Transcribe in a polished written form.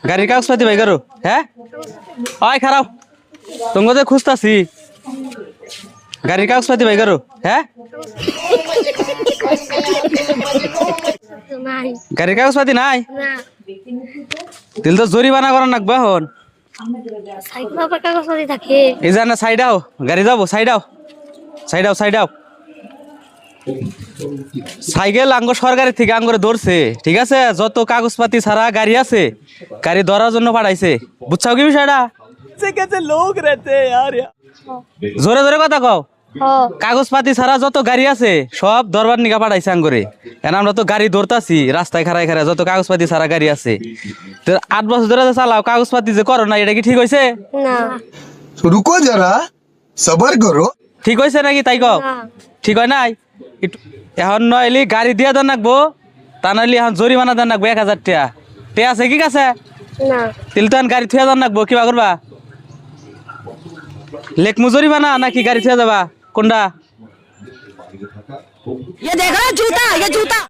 গাড়ির কাগজপাতি ভাই করো হ্যাঁ ওই খারাপ তোমাকে যে খুঁজতাছি গাড়ির কাগজপাতি ভাই করো হ্যাঁ নাই গাড়ির কাগজপাতি নাই না দিল তো জরিমানা করার নাকবো এখন সাইকেল আবার কাগজ থাকে এই জানা সাইডাও গাড়ি যাবো সাইডাও সাইডাও সাইডাও সাইকেল আঙ্গ সরকারের থেকে আঙ্গরে ধরছে ঠিক আছে যত কাগজপাতি ছাড়া গাড়ি আছে গাড়ি ধরার জন্য পাঠাইছে বুঝছাও কি বিষয়টা লোক রেতে জোরে জোরে কথা কও কাগজপাতি ছাড়া যত গাড়ি আছে সব দরবার নিকা পাঠাইছে আঙ্গরে এখন আমরা তো গাড়ি ধরতাছি রাস্তায় খাড়ায় খাড়ায় যত কাগজপাতি ছাড়া গাড়ি আছে তো 8 বছর ধরে যে চালাও কাগজপাতি যে করো না এটা কি ঠিক হয়েছে না रुको जरा सबर करो ঠিক হয়েছে নাকি তাই কও না ঠিক হয় নাই এখন নইলি গাড়ি দিয়ে দেন রাখবো তা নইলে এখন জরিমানা দেন রাখবো 1000 টাকা তে আছে কি আছে না তিল তো গাড়ি থুয়ে দেন রাখবো কিবা করবা লেখমু জরিমানা নাকি গাড়ি থুয়ে যাবা কোনটা ये देख रहा है जूता ये जूता